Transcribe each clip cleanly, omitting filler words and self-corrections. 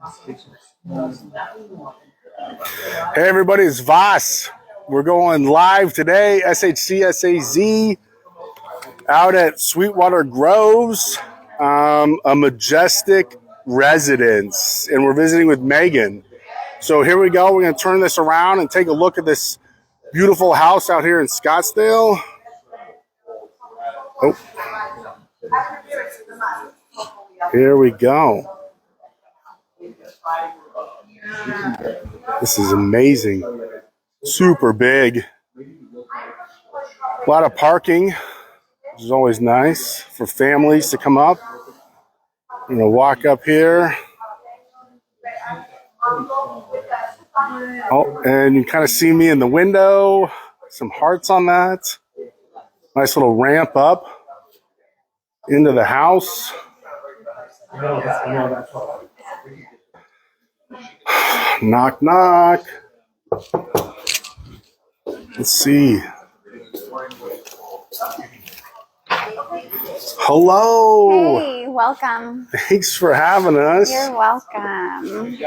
Hey everybody, it's Voss. We're going live today, SHCSAZ, out at Sweetwater Groves, a majestic residence, and we're visiting with Megan. So here we go. We're going to turn this around and take a look at this beautiful house out here in Scottsdale. Oh, here we go. This is amazing. Super big. A lot of parking, which is always nice for families to come up. I'm going to walk up here. Oh, and you kind of see me in the window. Some hearts on that. Nice little ramp up into the house. Knock, knock. Let's see. Hello. Hey, welcome. Thanks for having us. You're welcome.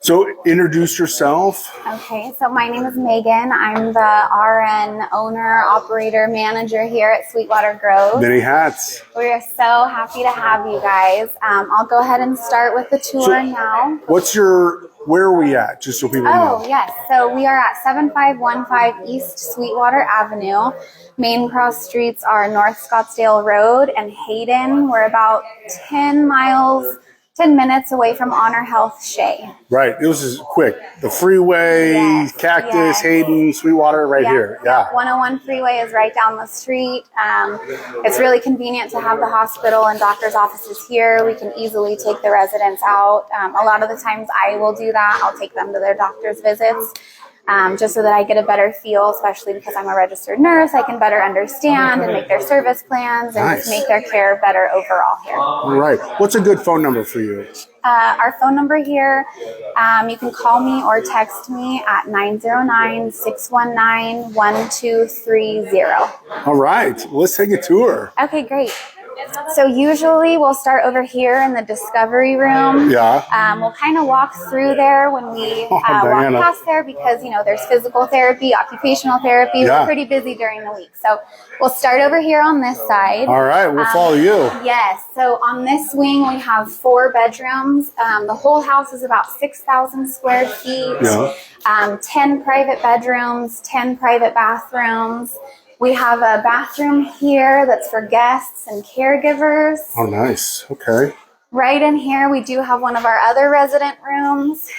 So introduce yourself. Okay, so my name is Megan. I'm the RN owner, operator, manager here at Sweetwater Groves. Many hats. We are so happy to have you guys. I'll go ahead and start with the tour now. Where are we at? Just so people know. Oh, yes. So we are at 7515 East Sweetwater Avenue. Main cross streets are North Scottsdale Road and Hayden. We're about 10 minutes away from Honor Health Shea. Right. It was just quick. The freeway, yes, Cactus, yes. Hayden, Sweetwater, right here. Yeah. 101 freeway is right down the street. It's really convenient to have the hospital and doctor's offices here. We can easily take the residents out. A lot of the times I will do that. I'll take them to their doctor's visits. Just so that I get a better feel, especially because I'm a registered nurse, I can better understand and make their service plans and nice. Make their care better overall here. All right. What's a good phone number for you? Our phone number here, you can call me or text me at 909-619-1230. All right. Let's take a tour. Okay, great. So usually we'll start over here in the discovery room. Yeah. We'll kind of walk through there when we walk past there because, there's physical therapy, occupational therapy. Yeah. We're pretty busy during the week. So we'll start over here on this side. All right. We'll follow you. Yes. So on this wing, we have 4 bedrooms. The whole house is about 6,000 square feet. Yeah. 10 private bedrooms, 10 private bathrooms. We have a bathroom here that's for guests and caregivers. Oh, nice. Okay. Right in here, we do have one of our other resident rooms.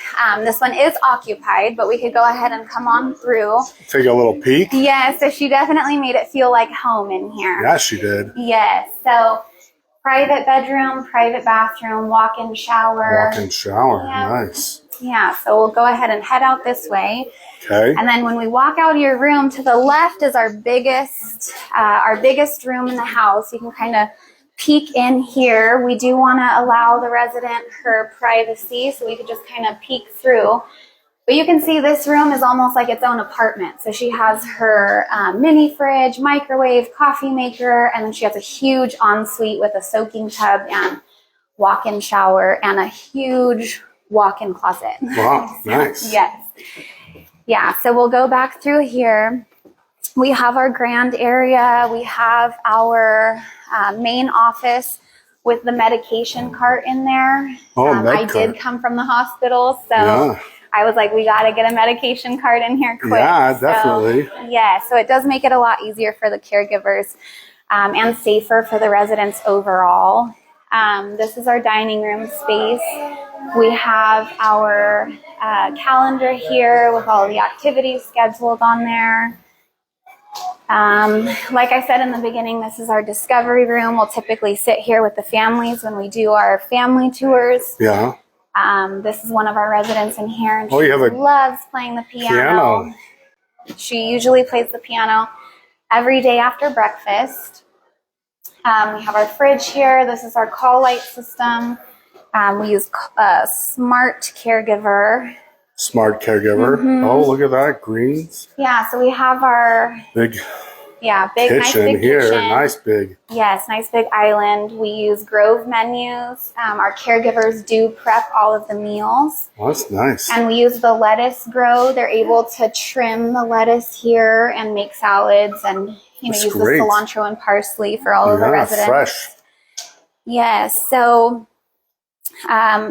This one is occupied, but we could go ahead and come on through. Take a little peek. Yeah, so she definitely made it feel like home in here. Yeah, she did. Yes, so private bedroom, private bathroom, walk-in shower. Walk-in shower, yeah. Nice. Yeah, so we'll go ahead and head out this way. Okay. And then when we walk out of your room, to the left is our biggest room in the house. You can kind of peek in here. We do want to allow the resident her privacy, so we could just kind of peek through. But you can see this room is almost like its own apartment. So she has her mini fridge, microwave, coffee maker, and then she has a huge ensuite with a soaking tub and walk-in shower and a huge walk-in closet. Wow, nice. Yes. Yeah, so we'll go back through here. We have our grand area. We have our main office with the medication cart in there. Oh, I did come from the hospital, so yeah. I was like, we got to get a medication cart in here quick. Yeah, definitely. So it does make it a lot easier for the caregivers and safer for the residents overall. This is our dining room space. We have our calendar here with all the activities scheduled on there. Like I said in the beginning, this is our discovery room. We'll typically sit here with the families when we do our family tours. Yeah. This is one of our residents in here, and she loves playing the piano. She usually plays the piano every day after breakfast. We have our fridge here. This is our call light system. We use Smart Caregiver. Smart Caregiver. Mm-hmm. Oh, look at that. Greens. Yeah, so we have our big Yeah, big, nice kitchen big here. kitchen. Nice big. Yes, nice big island. We use Grove menus. Our caregivers do prep all of the meals. Oh, that's nice. And we use the lettuce grow. They're able to trim the lettuce here and make salads and use the cilantro and parsley for all of the residents. Fresh. Yes, so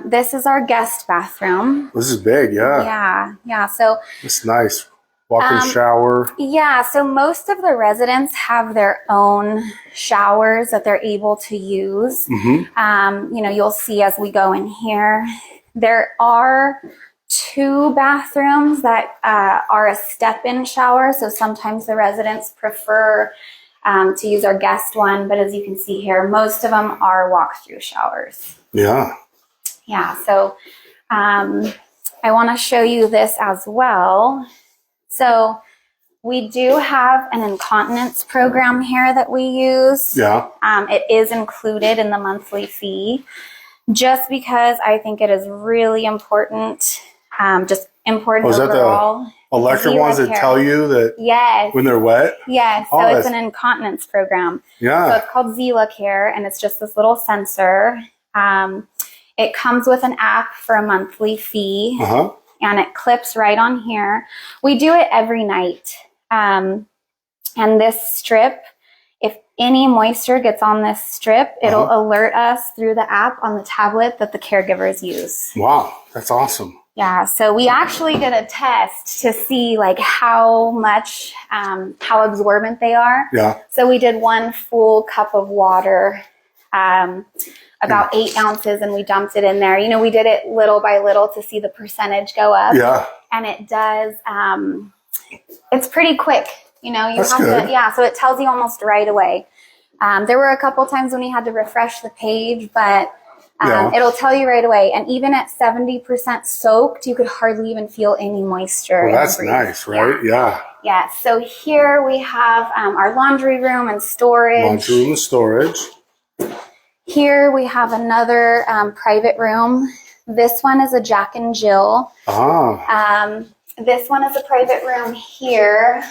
this is our guest bathroom. This is big, yeah. Yeah. So it's nice. Walk-in shower. Yeah, so most of the residents have their own showers that they're able to use. You'll see as we go in here, there are 2 bathrooms that are a step-in shower. So sometimes the residents prefer to use our guest one, but as you can see here, most of them are walk-through showers. Yeah. Yeah, so I want to show you this as well. So we do have an incontinence program here that we use. Yeah. It is included in the monthly fee just because I think it is really important, just important overall. That the electric ones that tell you that when they're wet? Yes, so it's an incontinence program. Yeah. So it's called Zila Care, and it's just this little sensor. It comes with an app for a monthly fee. And it clips right on here. We do it every night. And this strip, if any moisture gets on this strip, it'll alert us through the app on the tablet that the caregivers use. Wow, that's awesome. Yeah, so we actually did a test to see like how much, how absorbent they are. Yeah. So we did 1 full cup of water, about 8 ounces, and we dumped it in there. We did it little by little to see the percentage go up. Yeah. And it does, it's pretty quick. That's good. So it tells you almost right away. There were a couple times when we had to refresh the page, but it'll tell you right away. And even at 70% soaked, you could hardly even feel any moisture. Well, that's nice, right? Yeah. Yeah. So here we have our laundry room and storage. Laundry room and storage. Here we have another private room. This one is a Jack and Jill. This one is a private room here.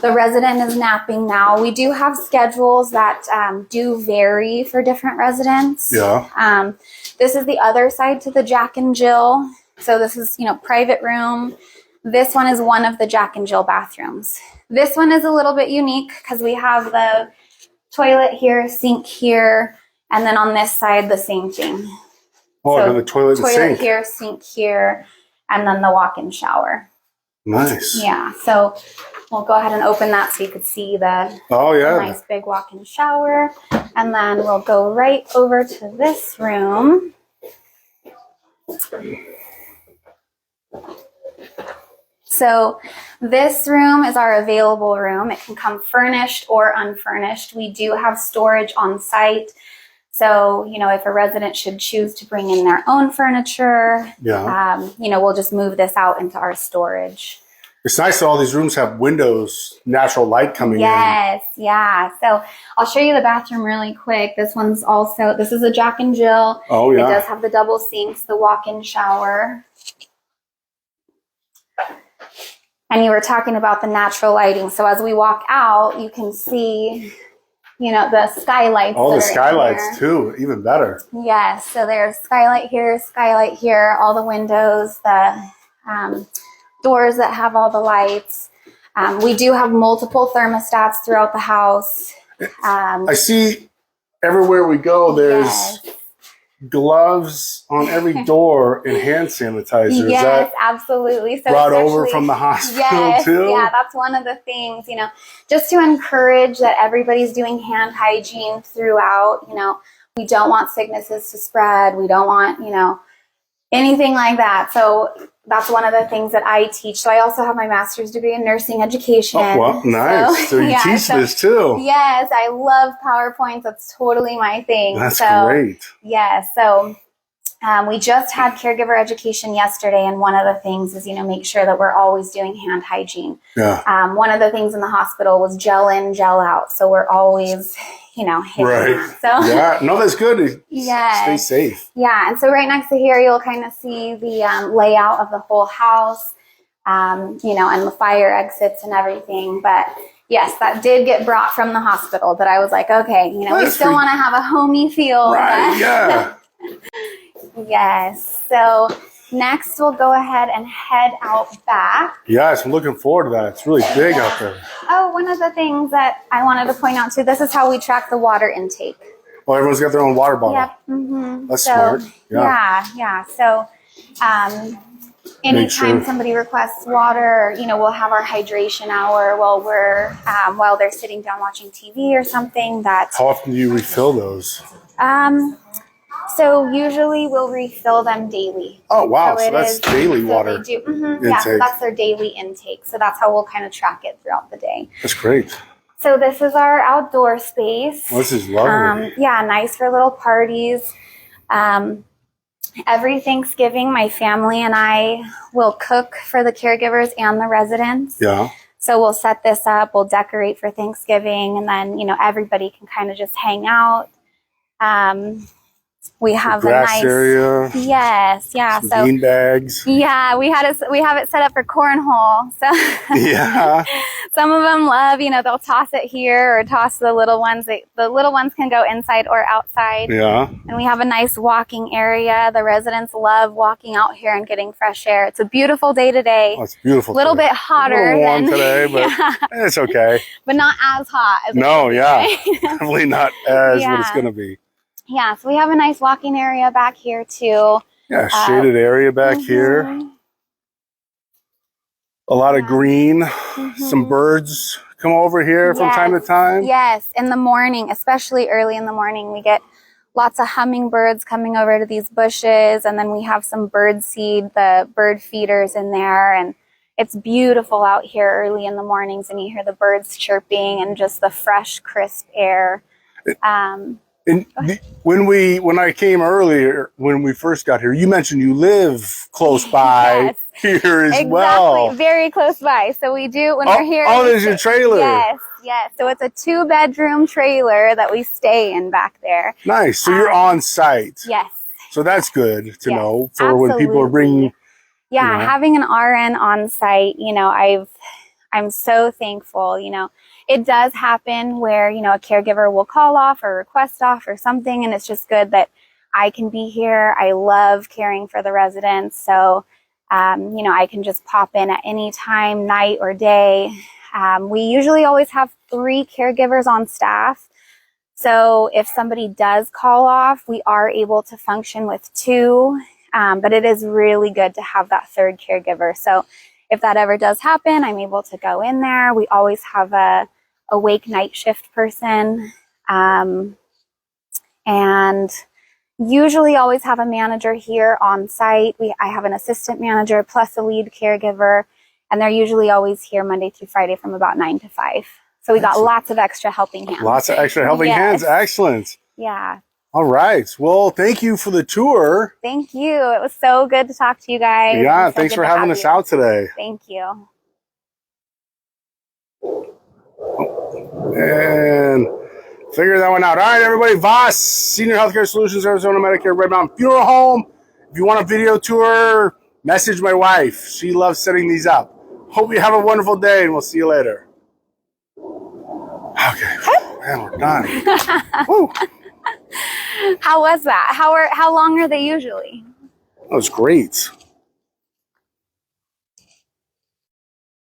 The resident is napping now. We do have schedules that do vary for different residents. Yeah. This is the other side to the Jack and Jill. So this is, private room. This one is one of the Jack and Jill bathrooms. This one is a little bit unique because we have the toilet here, sink here, and then on this side, the same thing. Oh, so the toilet and sink. Toilet here, sink here, and then the walk-in shower. Nice. Yeah, so we'll go ahead and open that so you could see the nice big walk-in shower. And then we'll go right over to this room. So this room is our available room. It can come furnished or unfurnished. We do have storage on site. So, if a resident should choose to bring in their own furniture, we'll just move this out into our storage. It's nice that all these rooms have windows, natural light coming in. Yes, yeah. So I'll show you the bathroom really quick. This is a Jack and Jill. Oh, yeah. It does have the double sinks, the walk-in shower. And you were talking about the natural lighting. So as we walk out, you can see, the skylights. Oh, the skylights too, even better. Yes. So there's skylight here, all the windows, the doors that have all the lights. We do have multiple thermostats throughout the house. I see everywhere we go, there's gloves on every door and hand sanitizer. Yes, absolutely. So brought over from the hospital too? Yeah, that's one of the things, just to encourage that everybody's doing hand hygiene throughout. We don't want sicknesses to spread. We don't want, anything like that. So that's one of the things that I teach. So I also have my master's degree in nursing education. Oh, well, nice. So you teach this too. Yes, I love PowerPoints. That's totally my thing. That's great. Yeah, so we just had caregiver education yesterday, and one of the things is, make sure that we're always doing hand hygiene. Yeah. One of the things in the hospital was gel in, gel out. So we're always, hitting that. So yeah, no, that's good. Yeah. Stay safe. Yeah, and so right next to here, you'll kind of see the layout of the whole house, and the fire exits and everything. But Yes, that did get brought from the hospital, but I was like, okay, you know, we still want to have a homey feel. Right, yeah. Yes. So next we'll go ahead and head out back. Yes, I'm looking forward to that. It's really big out there. Oh, one of the things that I wanted to point out too, this is how we track the water intake. Well, everyone's got their own water bottle. Yep. Mm-hmm. That's smart. Yeah. So anytime somebody requests water, you know, we'll have our hydration hour while they're sitting down watching TV or something. How often do you refill those? So usually we'll refill them daily. Oh, wow. So that's daily water intake. Yeah, so that's their daily intake. So that's how we'll kind of track it throughout the day. That's great. So this is our outdoor space. Well, this is lovely. Yeah, nice for little parties. Every Thanksgiving, my family and I will cook for the caregivers and the residents. Yeah. So we'll set this up, we'll decorate for Thanksgiving, and then, you know, everybody can kind of just hang out. We have a nice area. Yes, yeah. Some bean bags. Yeah, we have it set up for cornhole. So yeah. Some of them love, you know, they'll toss it here or toss the little ones. The little ones can go inside or outside. Yeah. And we have a nice walking area. The residents love walking out here and getting fresh air. It's a beautiful day today. Oh, it's beautiful. A little bit hotter warm today, but it's okay. But not as hot as definitely not as what it's going to be. Yeah, so we have a nice walking area back here too. Yeah, shaded area back here. A lot of green. Some birds come over here from time to time. Yes, in the morning, especially early in the morning, we get lots of hummingbirds coming over to these bushes, and then we have some bird seed, the bird feeders in there, and it's beautiful out here early in the mornings, and you hear the birds chirping and just the fresh, crisp air. And when I came earlier, when we first got here, you mentioned you live close by here as well. Exactly, very close by. So we do when we're here. Oh, there's your trailer. Yes. So it's a 2-bedroom trailer that we stay in back there. Nice. So you're on site. Yes. So that's good to know for when people are bringing. Yeah, having an RN on site, you know, I'm so thankful, you know. It does happen where, you know, a caregiver will call off or request off or something, and it's just good that I can be here. I love caring for the residents, so, you know, I can just pop in at any time, night or day. We usually always have 3 caregivers on staff, so if somebody does call off, we are able to function with 2, but it is really good to have that 3rd caregiver. So if that ever does happen, I'm able to go in there. We always have a awake night shift person, and usually always have a manager here on site. I have an assistant manager plus a lead caregiver, and they're usually always here Monday through Friday from about 9 to 5. So we got lots of extra helping hands. Lots of extra helping hands. Excellent. Yeah. All right. Well, thank you for the tour. Thank you. It was so good to talk to you guys. Yeah, thanks for having us out today. Thank you. And figure that one out. All right, everybody. Voss, Senior Healthcare Solutions, Arizona Medicare, Red Mountain Funeral Home. If you want a video tour, message my wife. She loves setting these up. Hope you have a wonderful day, and we'll see you later. Okay. Man, we're done. Woo. How was that? How long are they usually? That was great.